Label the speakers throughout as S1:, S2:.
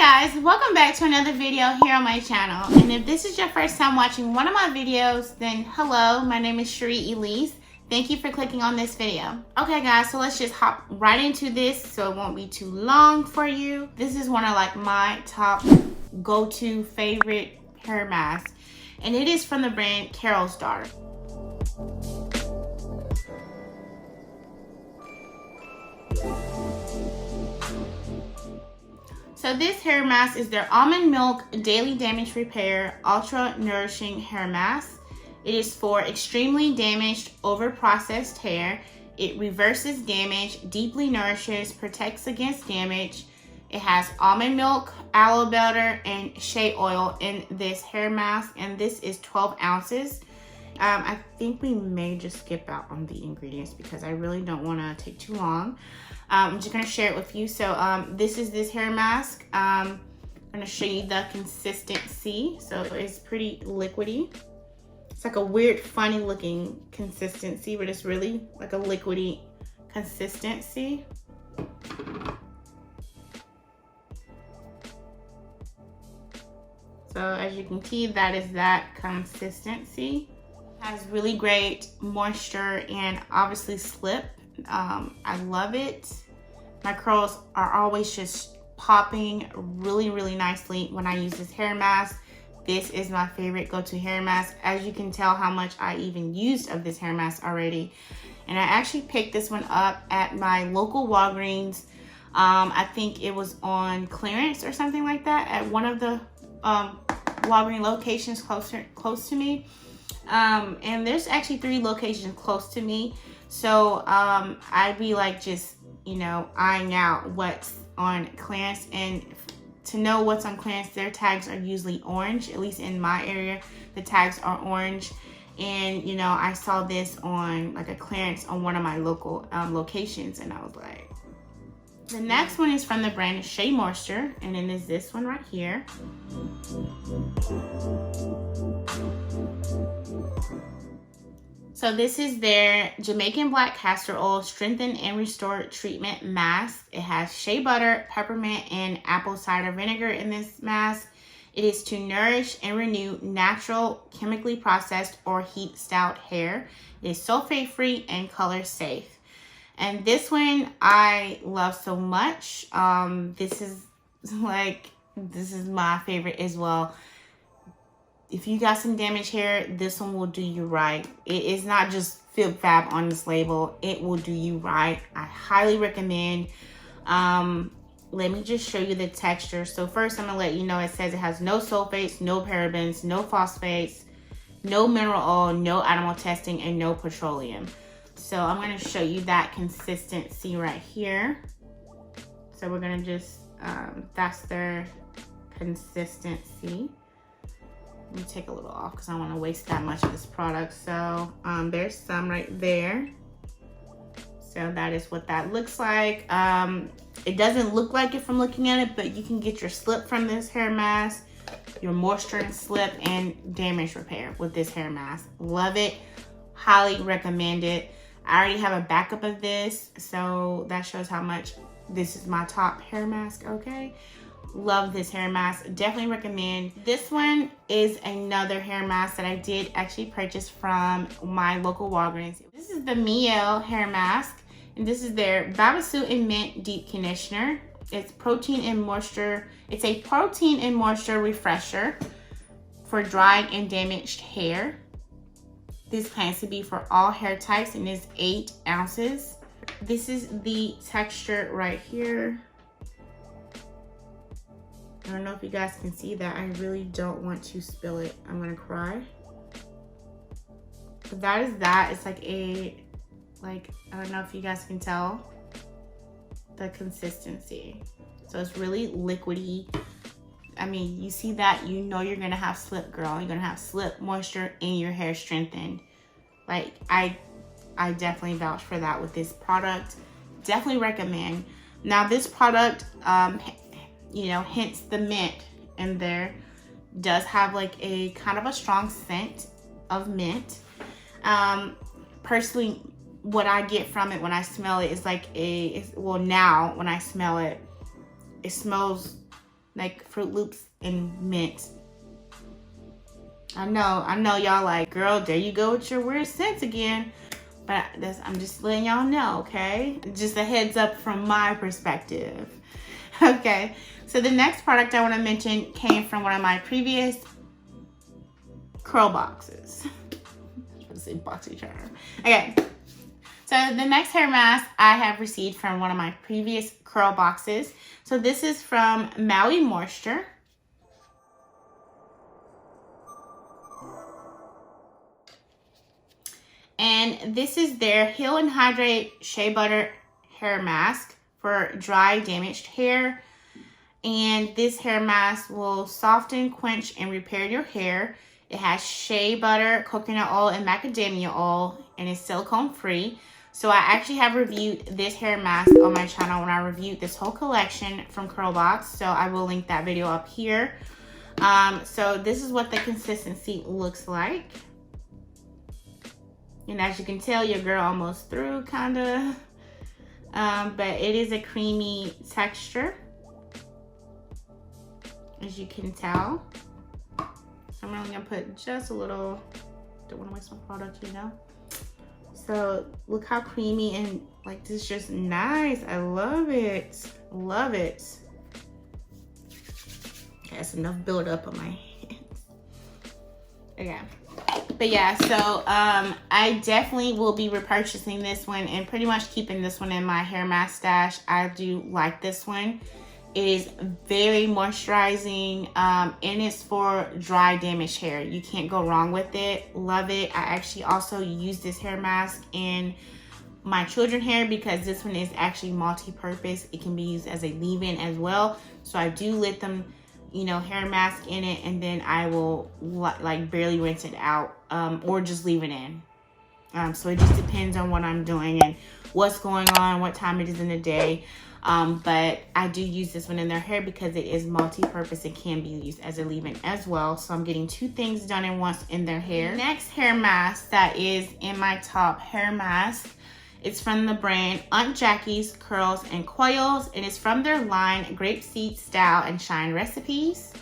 S1: Guys, welcome back to another video here on my channel. And if this is your first time watching one of my videos, then hello, my name is Cherie Elise. Thank you for clicking on this video. Okay guys, so let's just hop right into this so it won't be too long for you. This is one of like my top go-to favorite hair masks, and it is from the brand Carol's Daughter. So this hair mask is their Almond Milk Daily Damage Repair Ultra Nourishing Hair Mask. It is for extremely damaged, over-processed hair. It reverses damage, deeply nourishes, protects against damage. It has almond milk, aloe butter, and shea oil in this hair mask, and this is 12 ounces. I think we may just skip out on the ingredients because I really don't want to take too long. I'm just going to share it with you. So this is this hair mask. I'm going to show you the consistency. So it's pretty liquidy. It's like a weird, funny looking consistency, but it's really like a liquidy consistency. So as you can see, that is that consistency. Has really great moisture and obviously slip. I love it. My curls are always just popping really nicely when I use this hair mask. This is my favorite go-to hair mask. As you can tell how much I even used of this hair mask already. And I actually picked this one up at my local Walgreens. I think it was on clearance or something like that at one of the Walgreens locations close to me. And there's actually 3 locations close to me. So I'd be like just, you know, eyeing out what's on clearance, and to know what's on clearance, their tags are usually orange. At least in my area, the tags are orange. And you know, I saw this on like a clearance on one of my local locations, and I was like, the next one is from the brand Shea Moisture, and then is this one right here. So this is their Jamaican Black Castor Oil Strengthen and Restore Treatment Mask. It has shea butter, peppermint, and apple cider vinegar in this mask. It is to nourish and renew natural, chemically processed, or heat-styled hair. It is sulfate-free and color-safe. And this one I love so much. This is my favorite as well. If you got some damaged hair, this one will do you right. It is not just fib fab on this label. It will do you right. I highly recommend. Let me just show you the texture. So first I'm gonna let you know it says it has no sulfates, no parabens, no phosphates, no mineral oil, no animal testing, and no petroleum. So I'm gonna show you that consistency right here. So we're gonna just, that's their consistency. Let me take a little off because I don't want to waste that much of this product. So there's some right there. So that is what that looks like. It doesn't look like it from looking at it, but you can get your slip from this hair mask, your moisture and slip, and damage repair with this hair mask. Love it. Highly recommend it. I already have a backup of this, so that shows how much this is my top hair mask, okay? Love this hair mask. Definitely recommend. This one is another hair mask that I did actually purchase from my local Walgreens. This is the Mielle hair mask, and this is their Babassu and Mint Deep Conditioner. It's protein and moisture. It's a protein and moisture refresher for dried and damaged hair. This plans to be for all hair types and is 8 ounces. This is the texture right here. I don't know if you guys can see that. I really don't want to spill it. I'm gonna cry. But that is that. It's like I don't know if you guys can tell the consistency. So it's really liquidy. I mean, you see that, you know you're gonna have slip, girl. You're gonna have slip, moisture, and your hair strengthened. Like, I definitely vouch for that with this product. Definitely recommend. Now this product, you know, hence the mint in there, does have like a kind of a strong scent of mint. Personally, what I get from it when I smell it is like well, now when I smell it, it smells like Fruit Loops and mint. I know y'all like, girl, there you go with your weird scents again. But I'm just letting y'all know, okay? Just a heads up from my perspective. Okay, so the next product I want to mention came from one of my previous curl boxes. I was going to say BoxyCharm. Okay, so the next hair mask I have received from one of my previous curl boxes. So this is from Maui Moisture. And this is their Heal and Hydrate Shea Butter Hair Mask for dry, damaged hair. And this hair mask will soften, quench, and repair your hair. It has shea butter, coconut oil, and macadamia oil, and it's silicone free. So I actually have reviewed this hair mask on my channel when I reviewed this whole collection from Curlbox. So I will link that video up here. So this is what the consistency looks like. And as you can tell, your girl almost through, kind of. But it is a creamy texture, as you can tell. I'm only gonna put just a little, don't want to waste my product, you know. So look how creamy and like this is just nice. I love it. Love it. Okay, that's enough build up on my hands. Okay. But yeah, so I definitely will be repurchasing this one and pretty much keeping this one in my hair mask stash. I do like this one. It is very moisturizing, and it's for dry, damaged hair. You can't go wrong with it. Love it. I actually also use this hair mask in my children hair because this one is actually multi-purpose. It can be used as a leave-in as well. So I do let them, you know, hair mask in it, and then I will like barely rinse it out, or just leave it in. So it just depends on what I'm doing and what's going on, what time it is in the day. But I do use this one in their hair because it is multi-purpose. It can be used as a leave-in as well. So I'm getting two things done at once in their hair. Next hair mask that is in my top hair mask, it's from the brand Aunt Jackie's Curls and Coils, and it's from their line Grapeseed Style and Shine Recipes.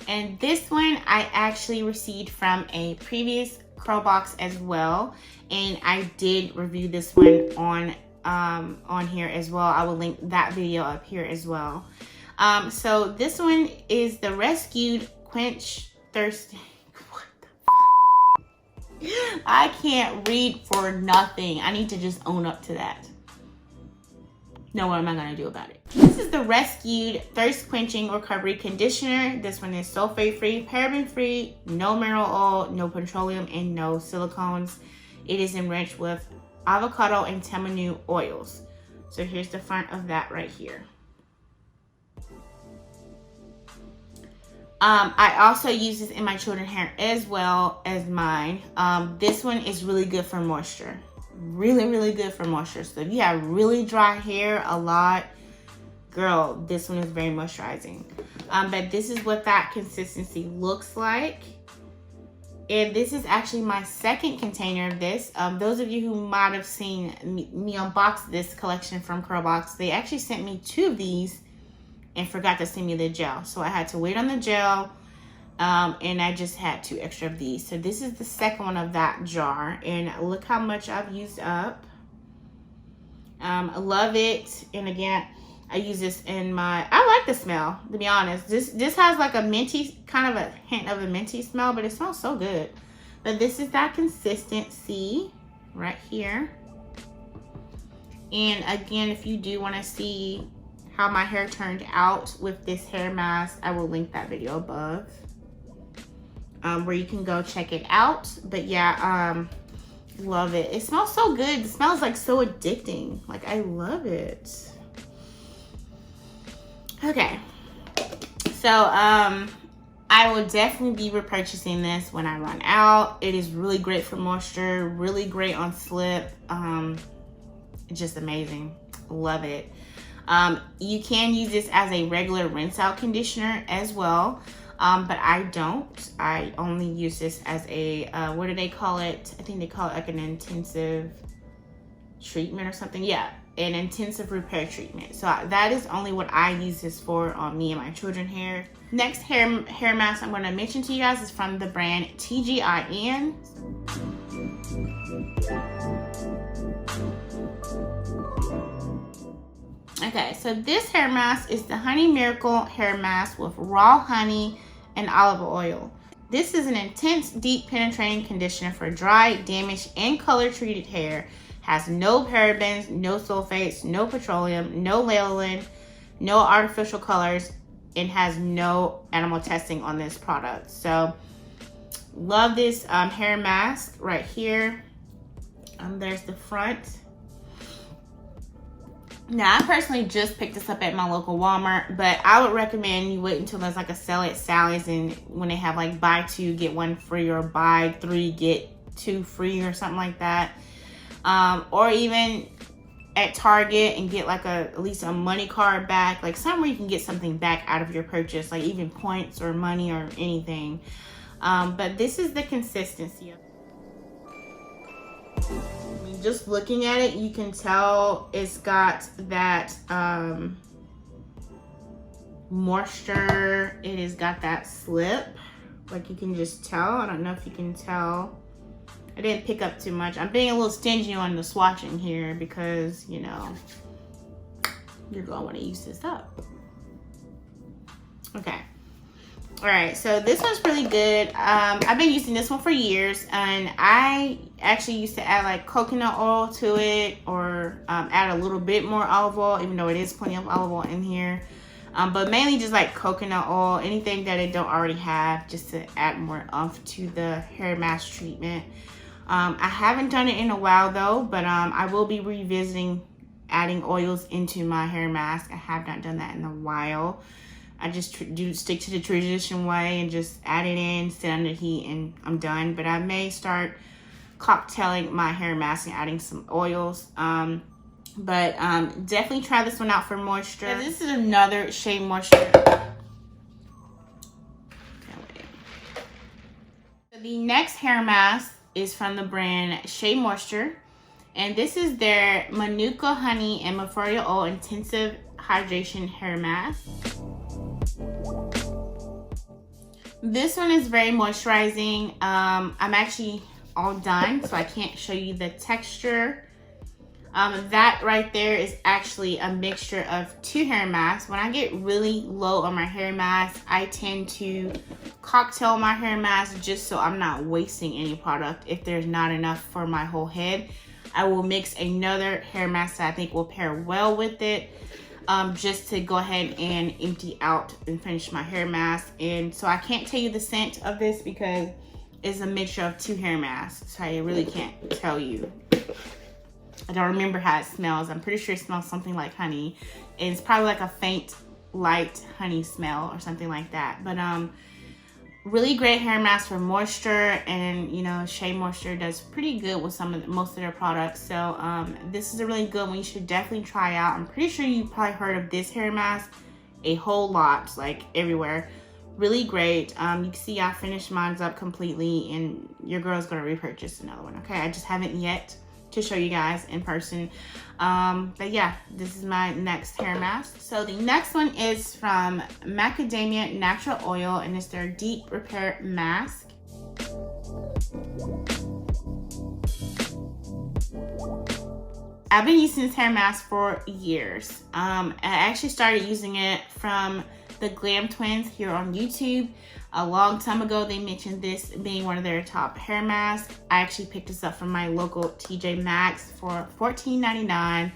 S1: And this one I actually received from a previous curl box as well, and I did review this one on here as well. I will link that video up here as well. So this one is the Rescued Quench Thirsty. I can't read for nothing. I need to just own up to that. Now what am I gonna do about it? This is the Rescued Thirst Quenching Recovery Conditioner. This one is sulfate free, paraben free, no mineral oil, no petroleum, and no silicones. It is enriched with avocado and tamanu oils. So here's the front of that right here. I also use this in my children's hair as well as mine. This one is really good for moisture. Really good for moisture. So if you have really dry hair a lot, girl, this one is very moisturizing. But this is what that consistency looks like. And this is actually my second container of this. Those of you who might have seen me unbox this collection from Curlbox, they actually sent me 2 of these and forgot to send me the gel. So I had to wait on the gel, and I just had 2 extra of these. So this is the second one of that jar, and look how much I've used up. I love it. And again, I use this in my, I like the smell, to be honest. This has like a minty, kind of a hint of a minty smell, but it smells so good. But this is that consistency right here. And again, if you do want to see how my hair turned out with this hair mask, I will link that video above, where you can go check it out. But yeah, love it. It smells so good. It smells like so addicting. Like, I love it. Okay, so I will definitely be repurchasing this when I run out. It is really great for moisture, really great on slip. Just amazing. Love it. You can use this as a regular rinse out conditioner as well, but I don't. I only use this as a what do they call it? I think they call it like an intensive treatment or something. Yeah, an intensive repair treatment. So that is only what I use this for on me and my children hair. Next hair mask I'm going to mention to you guys is from the brand TGIN. Okay, so this hair mask is the Honey Miracle Hair Mask with raw honey and olive oil. This is an intense, deep penetrating conditioner for dry, damaged, and color-treated hair. Has no parabens, no sulfates, no petroleum, no lanolin, no artificial colors, and has no animal testing on this product. So, love this hair mask right here. There's the front. Now, I personally just picked this up at my local Walmart, but I would recommend you wait until there's like a sale at Sally's, and when they have like buy two, get one free, or buy three, get two free, or something like that. Or even at Target and get like at least a money card back, like somewhere you can get something back out of your purchase, like even points or money or anything. But this is the consistency of it. Just looking at it, you can tell it's got that moisture. It has got that slip, like you can just tell. I don't know if you can tell. I didn't pick up too much. I'm being a little stingy on the swatching here because, you know, you're gonna want to use this up. Okay. All right, so this one's really good. I've been using this one for years, and I actually used to add like coconut oil to it, or add a little bit more olive oil, even though it is plenty of olive oil in here. But mainly just like coconut oil, anything that it don't already have, just to add more oomph to the hair mask treatment. I haven't done it in a while though, but I will be revisiting adding oils into my hair mask. I have not done that in a while. I just do stick to the traditional way and just add it in, sit under heat, and I'm done. But I may start cocktailing my hair mask and adding some oils. But definitely try this one out for moisture. And this is another Shea Moisture. So the next hair mask is from the brand Shea Moisture. And this is their Manuka Honey and Mafura Oil Intensive Hydration Hair Mask. This one is very moisturizing. I'm actually all done, so I can't show you the texture. That right there is actually a mixture of two hair masks. When I get really low on my hair mask, I tend to cocktail my hair mask just so I'm not wasting any product. If there's not enough for my whole head, I will mix another hair mask that I think will pair well with it. Just to go ahead and empty out and finish my hair mask. And so I can't tell you the scent of this because it's a mixture of two hair masks, so I really can't tell you. I don't remember how it smells. I'm pretty sure it smells something like honey. It's probably like a faint light honey smell or something like that. But really great hair mask for moisture, and you know, Shea Moisture does pretty good with most of their products. So this is a really good one. You should definitely try out. I'm pretty sure you probably heard of this hair mask a whole lot, like everywhere. Really great. You can see I finished mine up completely, and your girl's gonna repurchase another one. Okay, I just haven't yet to show you guys in person. But yeah, this is my next hair mask. So the next one is from Macadamia Natural Oil, and it's their Deep Repair Mask. I've been using this hair mask for years. I actually started using it from the Glam Twins here on YouTube. A long time ago, they mentioned this being one of their top hair masks. I actually picked this up from my local TJ Maxx for $14.99.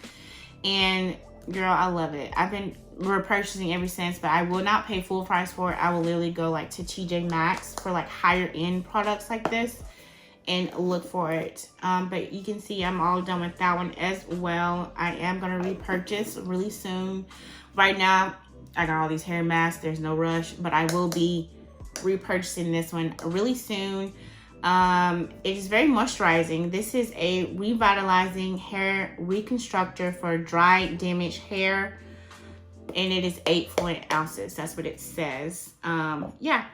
S1: And girl, I love it. I've been repurchasing ever since, but I will not pay full price for it. I will literally go like to TJ Maxx for like higher end products like this and look for it. But you can see I'm all done with that one as well. I am gonna repurchase really soon. Right now, I got all these hair masks. There's no rush, but I will be repurchasing this one really soon. It is very moisturizing. This is a revitalizing hair reconstructor for dry, damaged hair, and it is 8 fluid ounces. That's what it says. Yeah.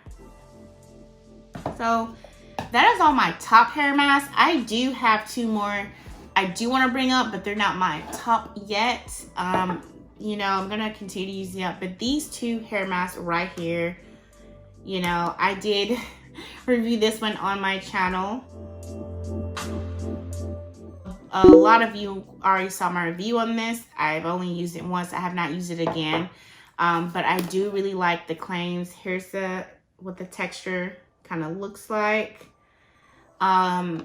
S1: So that is all my top hair masks. I do have 2 more I do want to bring up, but they're not my top yet. You know, I'm gonna continue to use them, but these two hair masks right here, you know, I did review this one on my channel. A lot of you already saw my review on this. I've only used it once. I have not used it again. But I do really like the claims. Here's what the texture kind of looks like. I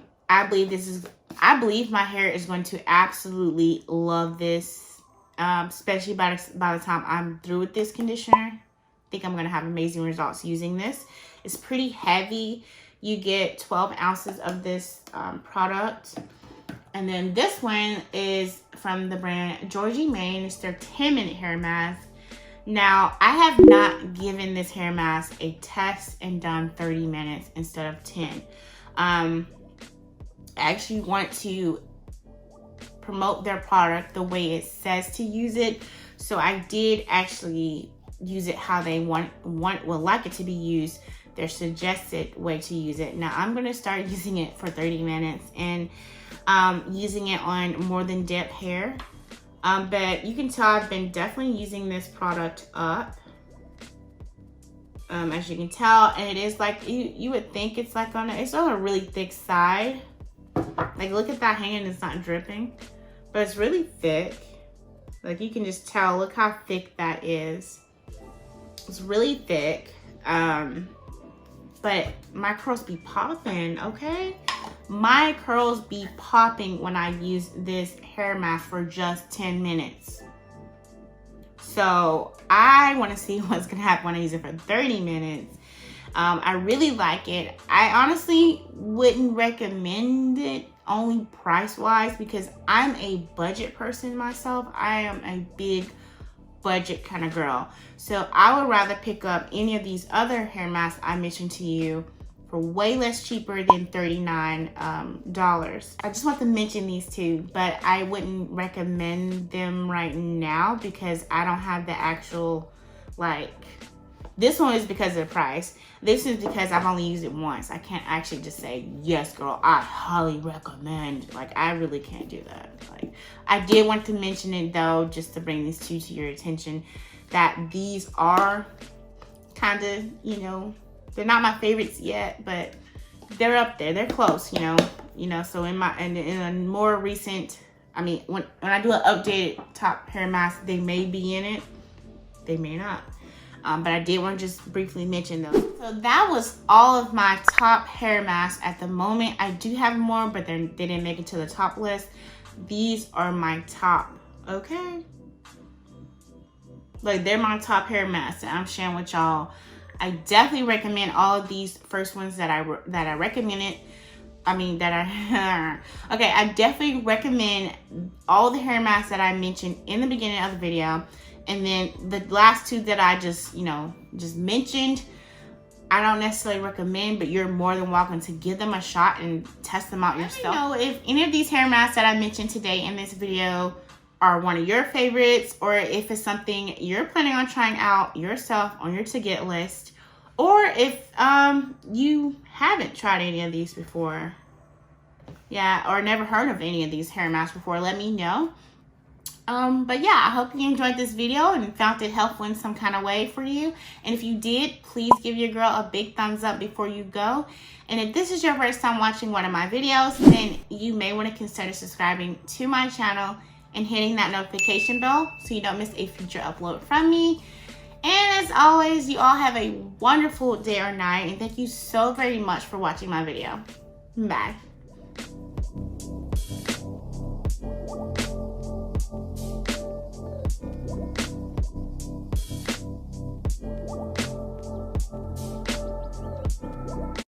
S1: believe my hair is going to absolutely love this. Especially by the time I'm through with this conditioner. I think I'm going to have amazing results using this. It's pretty heavy. You get 12 ounces of this product. And then this one is from the brand Georgie Maine. It's their 10-minute hair mask. Now, I have not given this hair mask a test and done 30 minutes instead of 10. I actually want to promote their product the way it says to use it. So I did actually use it how they would like it to be used, their suggested way to use it. Now, I'm going to start using it for 30 minutes and using it on more than depth hair. But you can tell I've been definitely using this product up. As you can tell, and it is like, you would think it's like it's on a really thick side. Like, look at that hanging, it's not dripping. But it's really thick. Like, you can just tell, look how thick that is. It's really thick. But my curls be popping, okay? My curls be popping when I use this hair mask for just 10 minutes. So I want to see what's going to happen when I use it for 30 minutes. I really like it. I honestly wouldn't recommend it only price-wise because I'm a budget person myself. I am a big budget kind of girl. So I would rather pick up any of these other hair masks I mentioned to you for way less cheaper than $39. I just want to mention these two, but I wouldn't recommend them right now because I don't have the actual, like, this one is because of the price. This is because I've only used it once. I can't actually just say, yes, girl, I highly recommend. Like, I really can't do that. Like, I did want to mention it, though, just to bring these two to your attention, that these are kind of, you know, they're not my favorites yet, but they're up there. They're close, you know. So in a more recent, I mean, when I do an updated top hair mask, they may be in it. They may not. But I did want to just briefly mention those. So that was all of my top hair masks at the moment. I do have more, but they didn't make it to the top list. These are my top, okay? Like, they're my top hair masks that I'm sharing with y'all. I definitely recommend all of these first ones that I recommended. Okay, I definitely recommend all the hair masks that I mentioned in the beginning of the video. And then the last two that I just mentioned, I don't necessarily recommend, but you're more than welcome to give them a shot and test them out yourself. Let me know if any of these hair masks that I mentioned today in this video are one of your favorites, or if it's something you're planning on trying out yourself on your to-get list, or if you haven't tried any of these before. Yeah, or never heard of any of these hair masks before, let me know. But yeah, I hope you enjoyed this video and found it helpful in some kind of way for you. And if you did, please give your girl a big thumbs up before you go. And if this is your first time watching one of my videos, then you may want to consider subscribing to my channel and hitting that notification bell so you don't miss a future upload from me. And as always, you all have a wonderful day or night. And thank you so very much for watching my video. Bye.